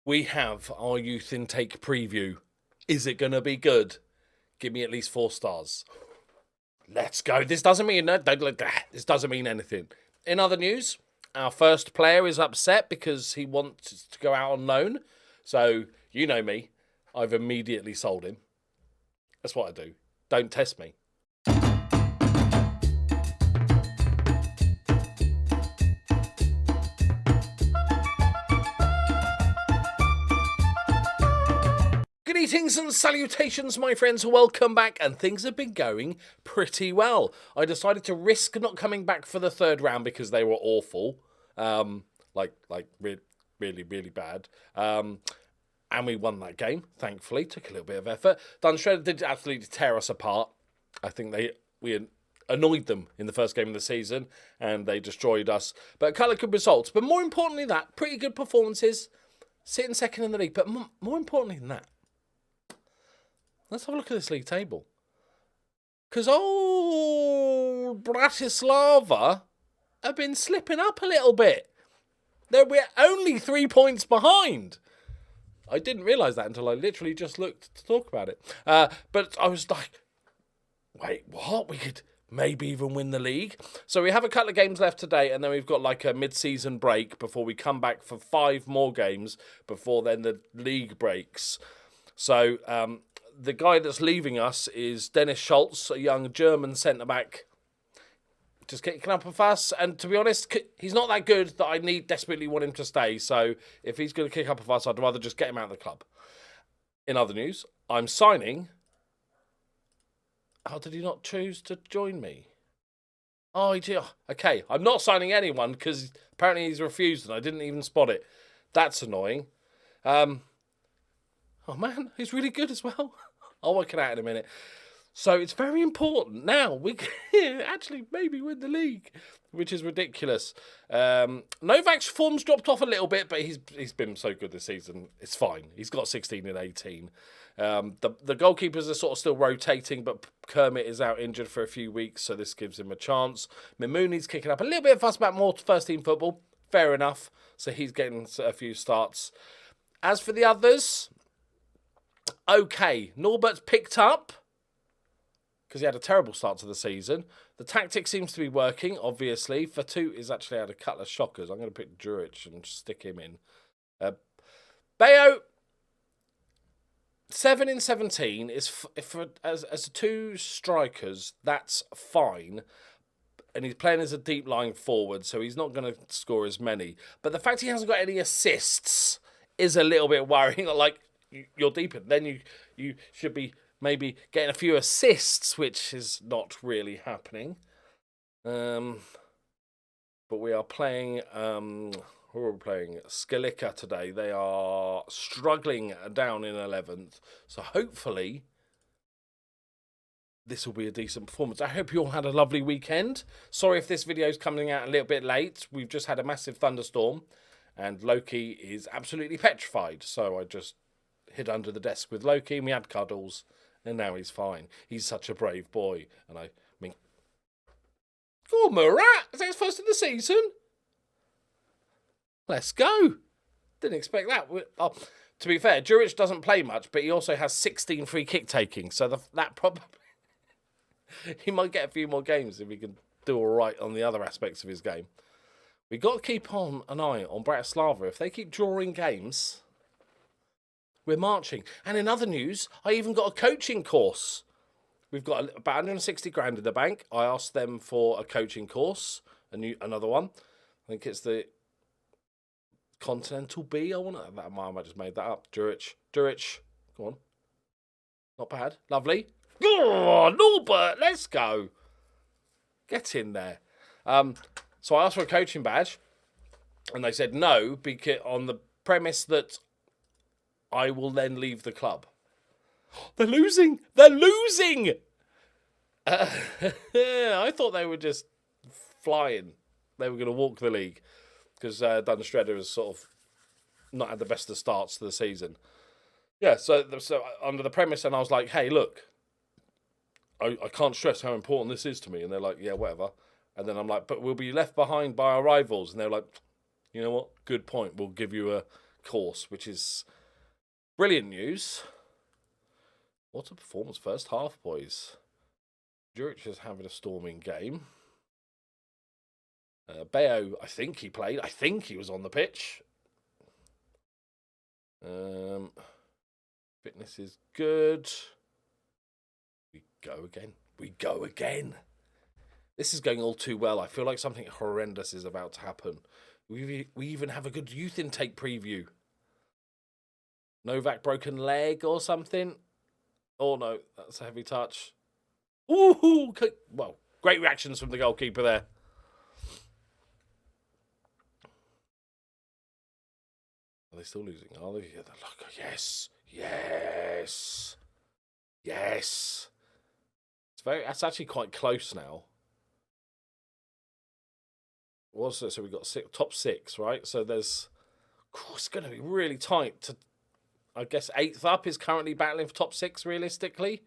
we have our youth intake preview. Is it going to be good? Give me at least 4 stars. Let's go. This doesn't mean anything. In other news, our first player is upset because he wants to go out on loan. So, you know me. I've immediately sold him. That's what I do. Don't test me. Greetings and salutations, my friends. Welcome back, and things have been going pretty well. I decided to risk not coming back for the third round because they were awful, really bad. And we won that game, thankfully. Took a little bit of effort. Dunshredder did absolutely tear us apart. I think we annoyed them in the first game of the season, and they destroyed us. But a couple of good results. But more importantly than that, pretty good performances. Sitting second in the league. But more importantly than that, let's have a look at this league table. Because old Bratislava have been slipping up a little bit. We're only 3 points behind. I didn't realise that until I literally just looked to talk about it. But I was like, wait, what? We could maybe even win the league. So we have a couple of games left today, and then we've got like a mid-season break before we come back for 5 more games before then the league breaks. So the guy that's leaving us is Dennis Schultz, a young German centre-back. Just kicking up a fuss, and to be honest, he's not that good that I desperately want him to stay. So if he's going to kick up a fuss, I'd rather just get him out of the club. In other news, I'm signing. How did he not choose to join me? Oh, okay. I'm not signing anyone because apparently he's refused, and I didn't even spot it. That's annoying. Oh man, he's really good as well. I'll work it out in a minute. So it's very important. Now we can actually maybe win the league, which is ridiculous. Novak's form's dropped off a little bit, but he's been so good this season. It's fine. He's got 16 and 18. The goalkeepers are sort of still rotating, but Kermit is out injured for a few weeks, so this gives him a chance. Mimouni's kicking up a little bit of fuss about more first-team football. Fair enough. So he's getting a few starts. As for the others, okay. Norbert's picked up, because he had a terrible start to the season. The tactic seems to be working, obviously. Fatu has actually had a couple of shockers. I'm going to pick Juric and stick him in. Bayo, 7 in 17 is as 2 strikers, that's fine. And he's playing as a deep lying forward, so he's not going to score as many. But the fact he hasn't got any assists is a little bit worrying. Like, you're deep in, then you should be maybe getting a few assists, which is not really happening. But we are playing, who are we playing? Skalica today. They are struggling down in 11th. So hopefully this will be a decent performance. I hope you all had a lovely weekend. Sorry if this video is coming out a little bit late. We've just had a massive thunderstorm and Loki is absolutely petrified. So I just hid under the desk with Loki and we had cuddles. And now he's fine. He's such a brave boy. And I mean, oh, Murat! Is that his first of the season? Let's go. Didn't expect that. To be fair, Juric doesn't play much, but he also has 16 free kick taking. So that probably he might get a few more games if he can do all right on the other aspects of his game. We've got to keep on an eye on Bratislava. If they keep drawing games, we're marching. And in other news, I even got a coaching course. We've got about 160 grand in the bank. I asked them for a coaching course, another one. I think it's the Continental B. I might just made that up. Juric, go on. Not bad. Lovely. Oh, Norbert, let's go. Get in there. So I asked for a coaching badge, and they said no, because on the premise that I will then leave the club. They're losing! I thought they were just flying. They were going to walk the league because Dunstredder has sort of not had the best of starts to the season. Yeah, so under the premise, and I was like, hey, look, I can't stress how important this is to me. And they're like, yeah, whatever. And then I'm like, but we'll be left behind by our rivals. And they're like, you know what? Good point. We'll give you a course, which is brilliant news. What a performance first half, boys. Juric is having a storming game. Bayo, I think he played. I think he was on the pitch. Fitness is good. We go again. We go again. This is going all too well. I feel like something horrendous is about to happen. We even have a good youth intake preview. Novak broken leg or something. Oh, no. That's a heavy touch. Ooh. Well, great reactions from the goalkeeper there. Are they still losing? Are they? Yeah, yes. Yes. Yes. That's actually quite close now. So we've got top 6, right? So it's going to be really tight. I guess 8th up is currently battling for top 6 realistically.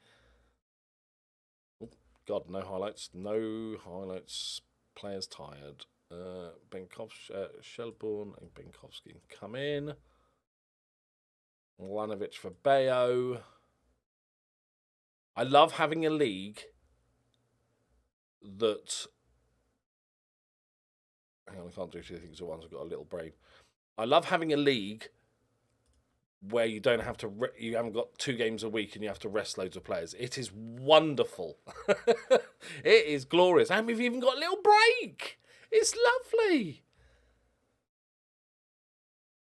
Oh, God, no highlights. No highlights. Players tired. Shelbourne and Benkovsky come in. Milanovic for Bayo. I love having a league that... Hang on, I can't do 2 things at once. I've got a little brain. I love having a league where you don't have to... you haven't got 2 games a week and you have to rest loads of players. It is wonderful. It is glorious. And we've even got a little break. It's lovely.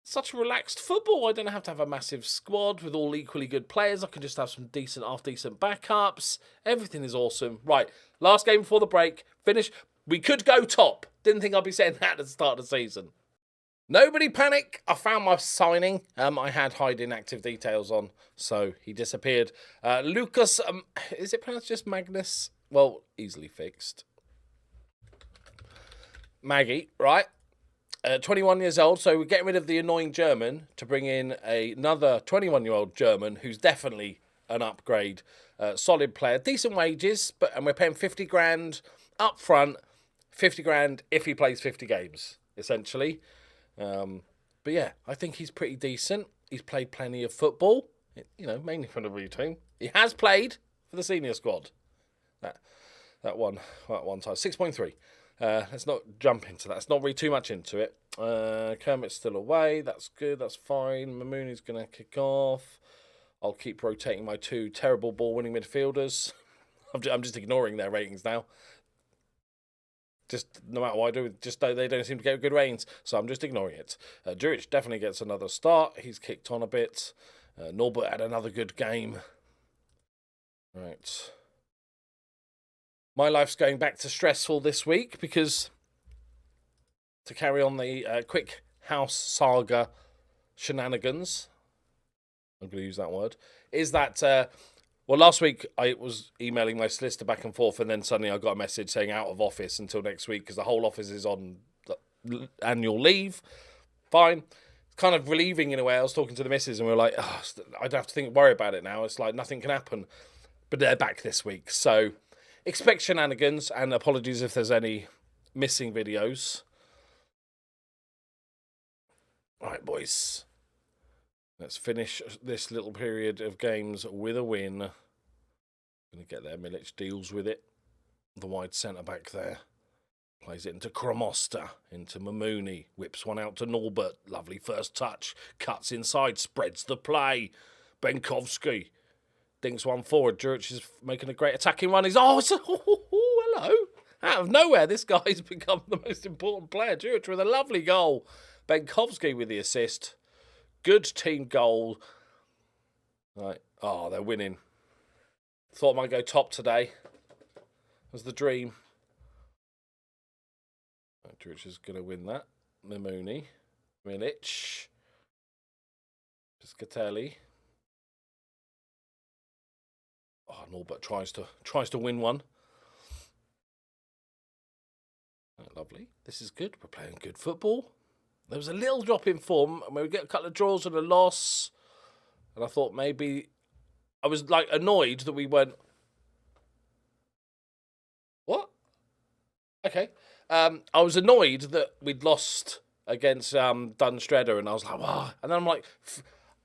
Such relaxed football. I don't have to have a massive squad with all equally good players. I can just have some half-decent backups. Everything is awesome. Right, last game before the break. Finish. We could go top. Didn't think I'd be saying that at the start of the season. Nobody panic. I found my signing. I had hide inactive details on, so he disappeared. Lucas, is it pronounced just Magnus? Well, easily fixed. Maggie, right? 21 years old, so we're getting rid of the annoying German to bring in another 21-year-old German who's definitely an upgrade. Solid player, decent wages, and we're paying 50 grand up front, 50 grand if he plays 50 games, essentially. But yeah, I think he's pretty decent. He's played plenty of football, mainly from the blue team. He has played for the senior squad. That one time, 6.3. Let's not jump into that. Let's not read too much into it. Kermit's still away. That's good. That's fine. Mamouni's going to kick off. I'll keep rotating my 2 terrible ball-winning midfielders. I'm just ignoring their ratings now. Just no matter what I do, they don't seem to get good ratings, so I'm just ignoring it. Juric definitely gets another start. He's kicked on a bit. Norbert had another good game. Right. My life's going back to stressful this week because to carry on the quick house saga shenanigans, I'm going to use that word, is that, last week I was emailing my solicitor back and forth and then suddenly I got a message saying out of office until next week because the whole office is on annual leave. Fine. It's kind of relieving in a way. I was talking to the missus and we were like, I don't have to worry about it now. It's like nothing can happen. But they're back this week. So expect shenanigans and apologies if there's any missing videos. Right, boys. Let's finish this little period of games with a win. Going to get there. Milic deals with it. The wide centre-back there. Plays it into Kromosta, into Mamouni. Whips one out to Norbert. Lovely first touch. Cuts inside, spreads the play. Benkovsky dinks one forward. Juric is making a great attacking run. Hello. Out of nowhere, this guy's become the most important player. Juric with a lovely goal. Benkovsky with the assist. Good team goal. Right. Oh, they're winning. Thought I might go top today. Was the dream. Right, Juric is going to win that. Mamouni. Milic. Piscatelli. Oh, Norbert tries to win one. Oh, lovely. This is good. We're playing good football. There was a little drop in form, and we get a couple of draws and a loss. And I thought maybe I was annoyed that we went. What? Okay. I was annoyed that we'd lost against Dunstredder, and I was like, wow. And then I'm like,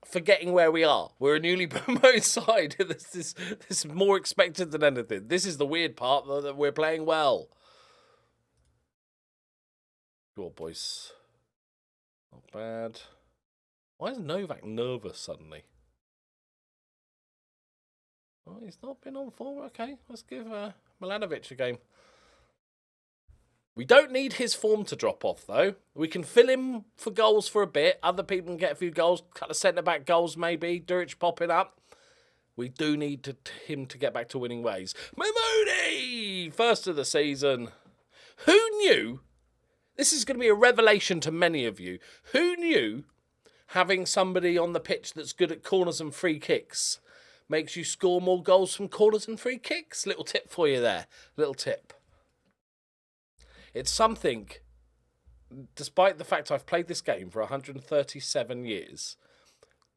forgetting where we are. We're a newly promoted side. This is more expected than anything. This is the weird part, that we're playing well. Go on, boys. Not bad. Why is Novak nervous suddenly? Oh, he's not been on form. Okay, let's give Milanovic a game. We don't need his form to drop off, though. We can fill him for goals for a bit. Other people can get a few goals. Couple of centre-back goals, maybe. Duric popping up. We do need him to get back to winning ways. Mamoni! First of the season. Who knew? This is going to be a revelation to many of you. Who knew having somebody on the pitch that's good at corners and free kicks makes you score more goals from corners and free kicks? Little tip for you there. Little tip. It's something, despite the fact I've played this game for 137 years,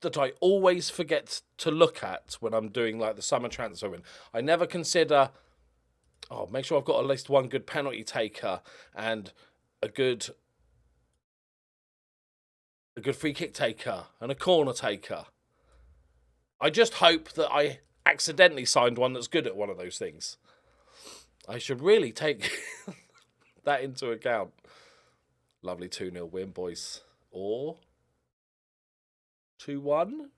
that I always forget to look at when I'm doing like the summer transfer win. I never consider, make sure I've got at least one good penalty taker and a good free kick taker and a corner taker. I just hope that I accidentally signed one that's good at one of those things. I should really take that into account. Lovely 2-0 win, boys. Or 2-1.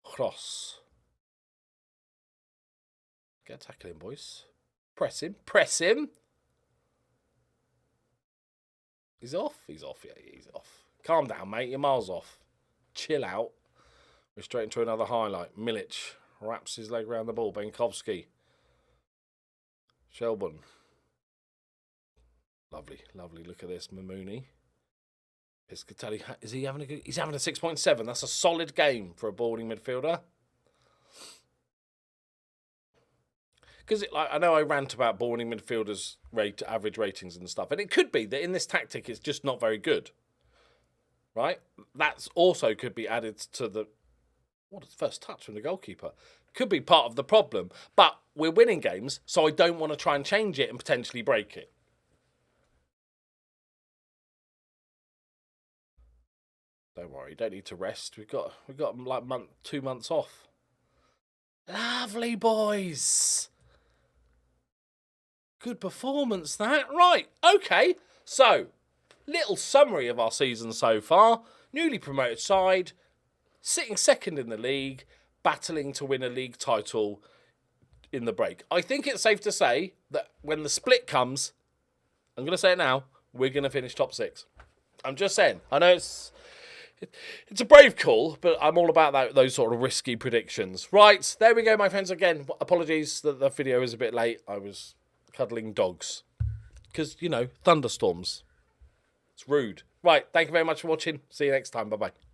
Cross. Get tackling, boys. Press him. Press him. He's off. He's off. Yeah, he's off. Calm down, mate. You're miles off. Chill out. We're straight into another highlight. Milic wraps his leg around the ball. Benkovsky. Shelburne. Lovely, lovely. Look at this. Mamoni. Piscatelli. Is he having a good... He's having a 6.7. That's a solid game for a boarding midfielder. Because I know I rant about boarding midfielders' average ratings and stuff. And it could be that in this tactic it's just not very good. Right? That's also could be added to the... What is the first touch from the goalkeeper? Could be part of the problem. But we're winning games, so I don't want to try and change it and potentially break it. Don't worry, don't need to rest. We've got like 2 months off. Lovely, boys. Good performance, that. Right, okay. So, little summary of our season so far. Newly promoted side, sitting second in the league, battling to win a league title in the break. I think it's safe to say that when the split comes, I'm going to say it now, we're going to finish top 6. I'm just saying. I know it's a brave call, but I'm all about those sort of risky predictions. Right, there we go, my friends. Again, apologies that the video is a bit late. I was cuddling dogs. Because, thunderstorms. It's rude. Right, thank you very much for watching. See you next time. Bye-bye.